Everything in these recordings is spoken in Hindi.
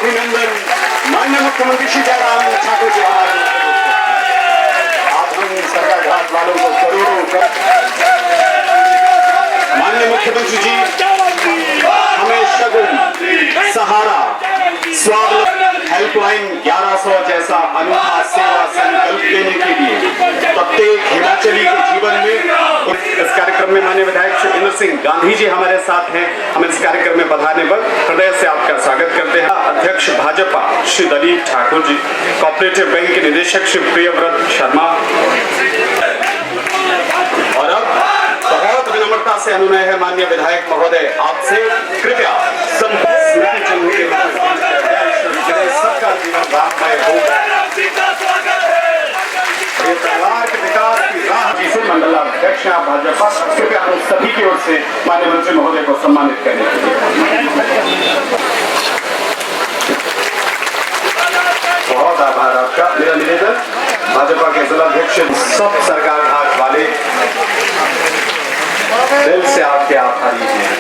अभिनंदन माननीय मुख्यमंत्री श्री जयराम ठाकुर जी हमारे आप हम सरकार घाट वालों को करोड़ों माननीय मुख्यमंत्री जी हमें शगुन सहारा स्वागत हेल्पलाइन 1100 जैसा अनूठा सेवा संकल्प देने के लिए प्रत्येक हिमाचली के जीवन में इस कार्यक्रम में माननीय विधायक श्री इंद्र सिंह गांधी जी हमारे साथ हैं। हम इस कार्यक्रम में पधारने पर हृदय से आपका स्वागत करते हैं। अध्यक्ष भाजपा श्री दलीप ठाकुर जी, कोऑपरेटिव बैंक के निदेशक श्री प्रियव्रत शर्मा और अब बहुत विनम्रता से अनुनय है माननीय विधायक महोदय आपसे कृपया स्मृति चिन्ह के सबका जीवन राममय हो। ये परिवार के विकास की राह जिसे मंडलाध्यक्ष भाजपा कृपया हम सभी की ओर से माननीय मंत्री महोदय को सम्मानित करने के लिए बहुत आभार आपका। मेरा निवेदन भाजपा के जिलाध्यक्ष सब सरकार घाट वाले दिल से आपके आभारी हैं।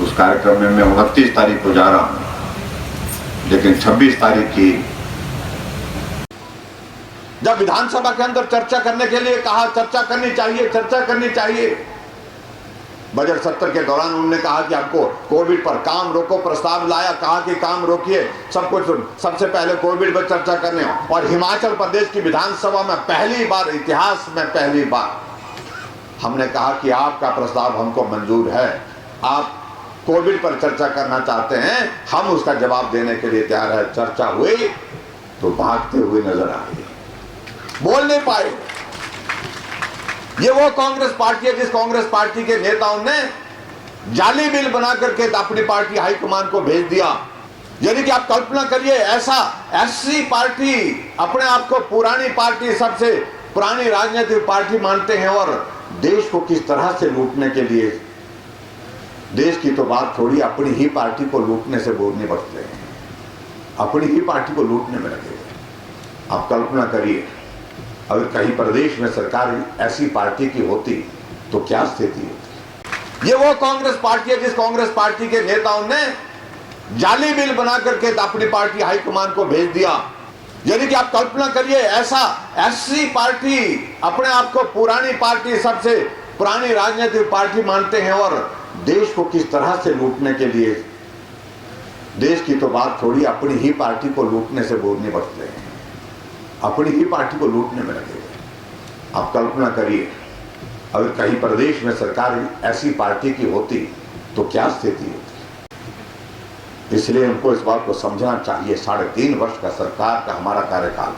उस कार्यक्रम में मैं 29 तारीख को जा रहा हूं, लेकिन 26 तारीख की जब विधानसभा के अंदर चर्चा करने के लिए कहा चर्चा करनी चाहिए। बजट सत्र के दौरान उन्होंने कहा कि हमको कोविड पर काम रोको, प्रस्ताव लाया, कहा कि काम रोकिए, सब कुछ सबसे पहले कोविड पर चर्चा करने। और हिमाचल प्रदेश की विधानसभा में पहली बार, इतिहास में पहली बार हमने कहा कि आपका प्रस्ताव हमको मंजूर है, आप कोविड पर चर्चा करना चाहते हैं, हम उसका जवाब देने के लिए तैयार है। चर्चा हुई तो भागते हुए नजर आए, बोल नहीं पाए। ये वो कांग्रेस पार्टी है जिस कांग्रेस पार्टी के नेताओं ने जाली बिल बना करके अपनी पार्टी हाईकमान को भेज दिया। यानी कि आप कल्पना करिए, ऐसी पार्टी अपने आप को पुरानी पार्टी, सबसे पुरानी राजनीतिक पार्टी मानते हैं और देश को किस तरह से लूटने के लिए, देश की तो बात छोड़ी, अपनी ही पार्टी को लूटने से बोलने बचते हैं, अपनी ही पार्टी को लूटने में लगे। आप कल्पना करिए, अगर कहीं प्रदेश में सरकार ऐसी पार्टी की होती तो क्या स्थिति होती। ये वो कांग्रेस पार्टी है जिस कांग्रेस पार्टी के नेताओं ने जाली बिल बना करके अपनी पार्टी हाईकमान को भेज दिया। यानी कि आप कल्पना करिए, ऐसी पार्टी अपने आप को पुरानी पार्टी, सबसे पुरानी राजनीतिक पार्टी मानते हैं और देश को किस तरह से लूटने के लिए, देश की तो बात छोड़ी, अपनी ही पार्टी को लूटने से बोलने बचते हैं, अपनी ही पार्टी को लूटने में लगे। आप कल्पना करिए, अगर कहीं प्रदेश में सरकार ऐसी पार्टी की होती तो क्या स्थिति होती। इसलिए हमको इस बात को समझना चाहिए, 3.5 वर्ष का सरकार का हमारा कार्यकाल,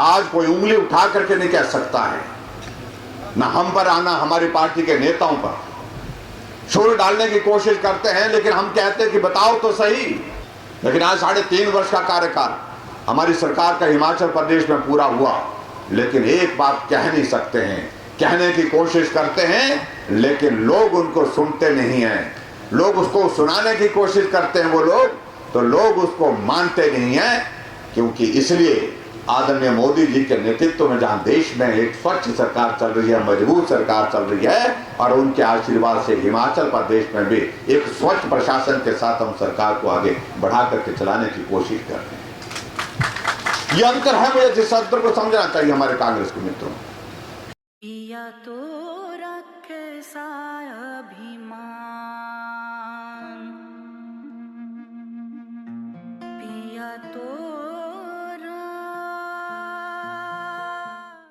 आज कोई उंगली उठा करके नहीं कह सकता है, ना हम पर आना, हमारी पार्टी के नेताओं पर छोड़ डालने की कोशिश करते हैं, लेकिन हम कहते हैं कि बताओ तो सही। लेकिन आज 3.5 वर्ष का कार्यकाल हमारी सरकार का हिमाचल प्रदेश में पूरा हुआ, लेकिन एक बात कह नहीं सकते हैं, कहने की कोशिश करते हैं लेकिन लोग उनको सुनते नहीं हैं। लोग उसको सुनाने की कोशिश करते हैं, वो लोग उसको मानते नहीं हैं। क्योंकि इसलिए आदरणीय मोदी जी के नेतृत्व में जहां देश में एक स्वच्छ सरकार चल रही है, मजबूत सरकार चल रही है, और उनके आशीर्वाद से हिमाचल प्रदेश में भी एक स्वच्छ प्रशासन के साथ हम सरकार को आगे बढ़ा करके चलाने की कोशिश कर रहे हैं। ये अंतर है, मुझे जिस अंतर को समझना चाहिए हमारे कांग्रेस के मित्रों। पिया तो रखे अभिमान, पिया तो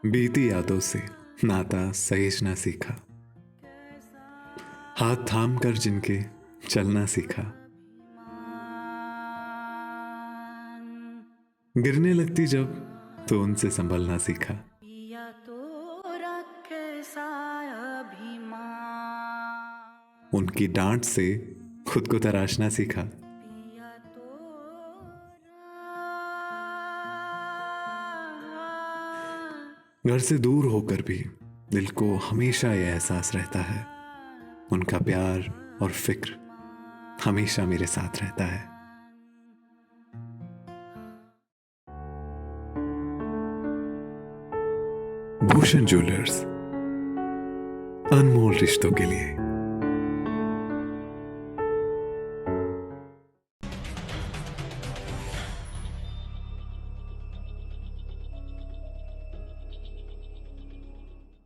बीती यादों से नाता सहेजना सीखा, हाथ थाम कर जिनके चलना सीखा, गिरने लगती जब तो उनसे संभलना सीखा। उनकी डांट से खुद को तराशना सीखा। घर से दूर होकर भी दिल को हमेशा यह एहसास रहता है, उनका प्यार और फिक्र हमेशा मेरे साथ रहता है। भूषण ज्वेलर्स, अनमोल रिश्तों के लिए।